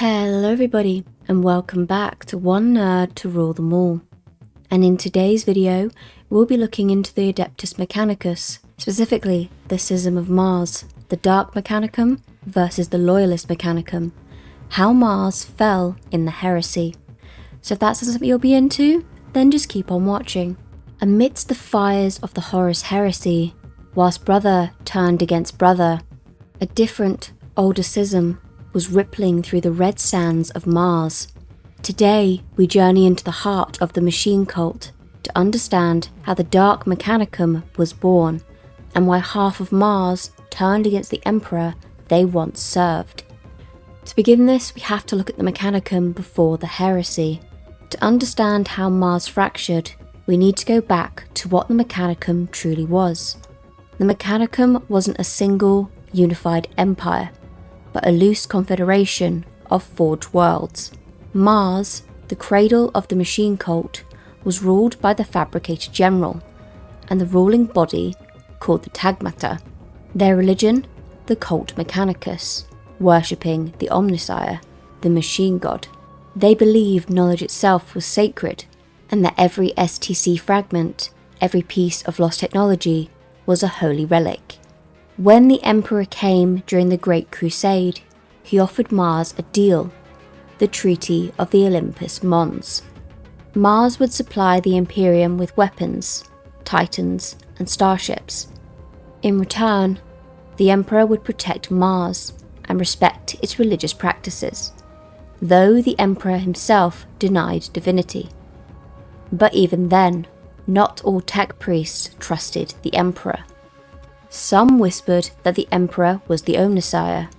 Hello everybody, and welcome back to One Nerd to Rule Them All. And in today's video, we'll be looking into the Adeptus Mechanicus, specifically the Schism of Mars, the Dark Mechanicum versus the Loyalist Mechanicum, how Mars fell in the heresy. So if that's something you'll be into, then just keep on watching. Amidst the fires of the Horus Heresy, whilst brother turned against brother, a different, older schism was rippling through the red sands of Mars. Today, we journey into the heart of the machine cult to understand how the Dark Mechanicum was born and why half of Mars turned against the Emperor they once served. To begin this, we have to look at the Mechanicum before the heresy. To understand how Mars fractured, we need to go back to what the Mechanicum truly was. The Mechanicum wasn't a single, unified empire, but a loose confederation of forged worlds. Mars, the cradle of the machine cult, was ruled by the Fabricator General, and the ruling body, called the Tagmata. Their religion, the cult Mechanicus, worshipping the Omnissiah, the machine god. They believed knowledge itself was sacred, and that every STC fragment, every piece of lost technology, was a holy relic. When the Emperor came during the Great Crusade, he offered Mars a deal, the Treaty of the Olympus Mons. Mars would supply the Imperium with weapons, titans, and starships. In return, the Emperor would protect Mars and respect its religious practices, though the Emperor himself denied divinity. But even then, not all tech priests trusted the Emperor. Some whispered that the Emperor was the Omnissiah,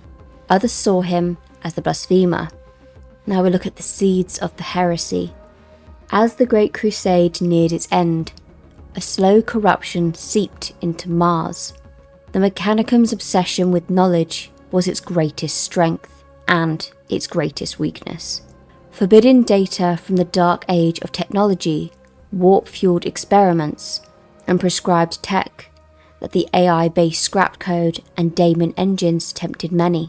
others saw him as the blasphemer. Now we look at the seeds of the heresy. As the Great Crusade neared its end, a slow corruption seeped into Mars. The Mechanicum's obsession with knowledge was its greatest strength and its greatest weakness. Forbidden data from the dark age of technology, warp-fueled experiments, and prescribed tech that the AI-based scrap code and daemon engines tempted many.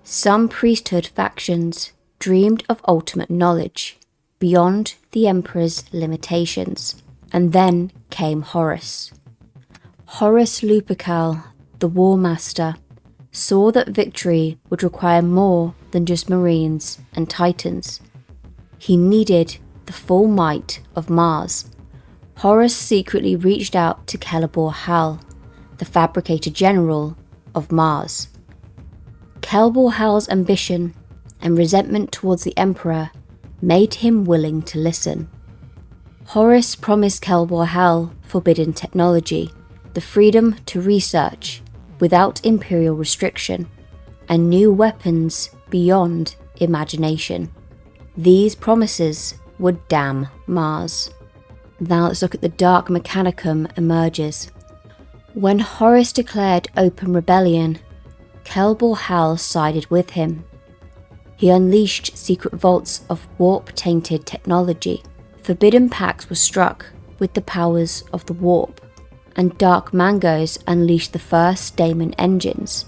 Some priesthood factions dreamed of ultimate knowledge, beyond the Emperor's limitations, and then came Horus. Horus Lupercal, the War Master, saw that victory would require more than just Marines and Titans. He needed the full might of Mars. Horus secretly reached out to Kelebor Hal, the Fabricator General of Mars. Kelebor Hal's ambition and resentment towards the Emperor made him willing to listen. Horus promised Kelebor Hal forbidden technology, the freedom to research without imperial restriction, and new weapons beyond imagination. These promises would damn Mars. Now let's look at the Dark Mechanicum emerges. When Horus declared open rebellion, Kelebor Hal sided with him. He unleashed secret vaults of warp-tainted technology. Forbidden pacts were struck with the powers of the warp, and Dark Mangos unleashed the first daemon engines,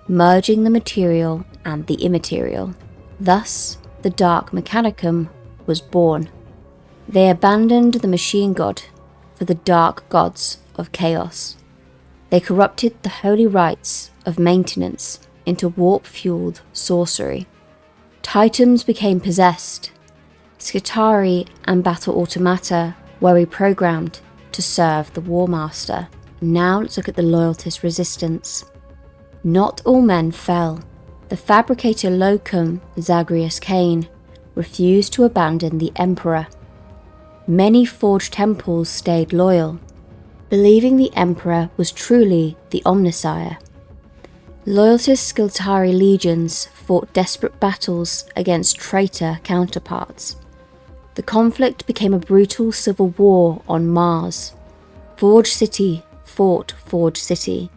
merging the material and the immaterial. Thus, the Dark Mechanicum was born. They abandoned the machine god for the dark gods of chaos. They corrupted the holy rites of maintenance into warp-fueled sorcery. Titans became possessed. Skitarii and battle automata were reprogrammed to serve the War Master. Now let's look at the Loyalist resistance. Not all men fell. The Fabricator Locum, Zagreus Cain, refused to abandon the Emperor. Many forged temples stayed loyal, believing the Emperor was truly the Omnissiah. Loyalist Skitarii legions fought desperate battles against traitor counterparts. The conflict became a brutal civil war on Mars. Forge City fought Forge City.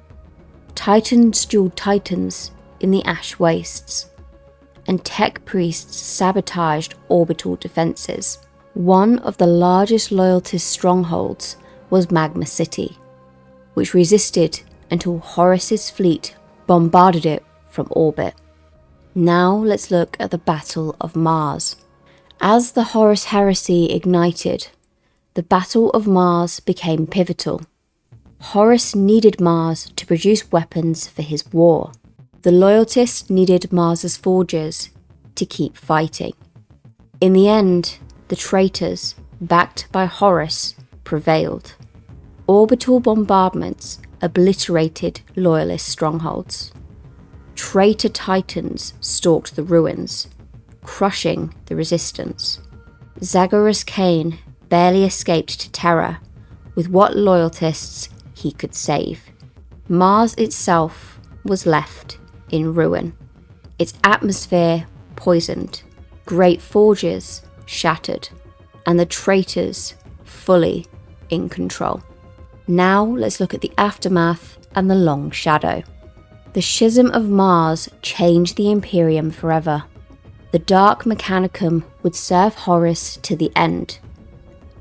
Titans dueled Titans in the ash wastes, and tech priests sabotaged orbital defences. One of the largest Loyalist strongholds was Magma City, which resisted until Horus's fleet bombarded it from orbit. Now let's look at the Battle of Mars. As the Horus Heresy ignited, the Battle of Mars became pivotal. Horus needed Mars to produce weapons for his war. The Loyalists needed Mars's forges to keep fighting. In the end, the traitors, backed by Horus, prevailed. Orbital bombardments obliterated Loyalist strongholds. Traitor titans stalked the ruins, crushing the resistance. Zagorus Kane barely escaped to Terra with what Loyalists he could save. Mars itself was left in ruin, its atmosphere poisoned, great forges shattered, and the traitors fully in control. Now let's look at the aftermath and the long shadow. The Schism of Mars changed the Imperium forever. The Dark Mechanicum would serve Horus to the end,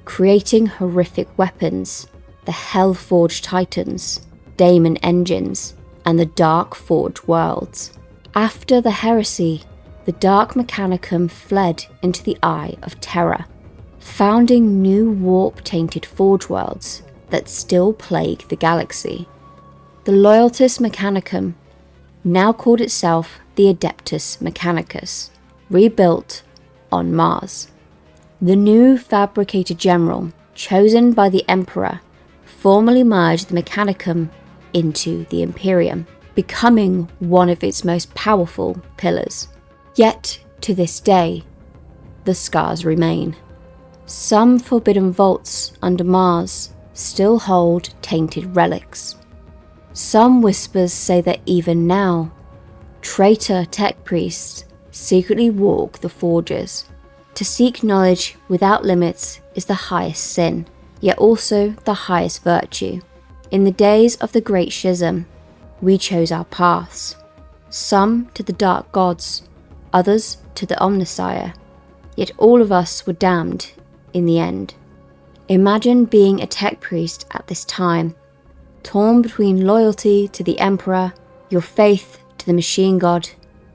creating horrific weapons, the Hell-forged Titans, Daemon engines, and the Dark Forged worlds. After the heresy, the Dark Mechanicum fled into the Eye of Terror, founding new warp-tainted forge worlds that still plague the galaxy. The Loyalist Mechanicum now called itself the Adeptus Mechanicus, rebuilt on Mars. The new fabricated general, chosen by the Emperor, formally merged the Mechanicum into the Imperium, becoming one of its most powerful pillars. Yet, to this day, the scars remain. Some forbidden vaults under Mars still hold tainted relics. Some whispers say that even now, traitor tech priests secretly walk the forges. To seek knowledge without limits is the highest sin, yet also the highest virtue. In the days of the Great Schism, we chose our paths, some to the dark gods, others to the Omnissiah, yet all of us were damned in the end. Imagine being a tech priest at this time, torn between loyalty to the Emperor, your faith to the machine god,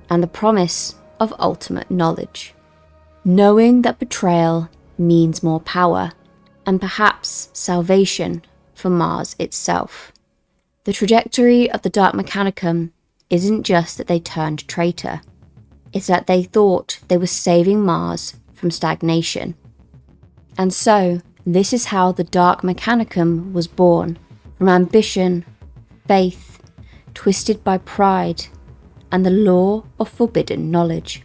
and the promise of ultimate knowledge. Knowing that betrayal means more power, and perhaps salvation for Mars itself. The trajectory of the Dark Mechanicum isn't just that they turned traitor, it's that they thought they were saving Mars from stagnation. And so, this is how the Dark Mechanicum was born, from ambition, faith, twisted by pride, and the law of forbidden knowledge.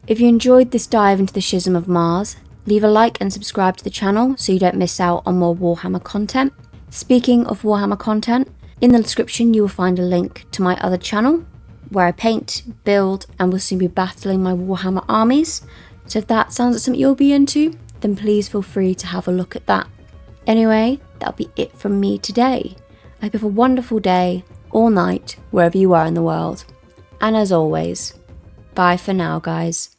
If you enjoyed this dive into the Schism of Mars, leave a like and subscribe to the channel so you don't miss out on more Warhammer content. Speaking of Warhammer content, in the description you will find a link to my other channel, where I paint, build, and will soon be battling my Warhammer armies. So if that sounds like something you'll be into, then please feel free to have a look at that. Anyway, that'll be it from me today. I hope you have a wonderful day or night, wherever you are in the world. And as always, bye for now, guys.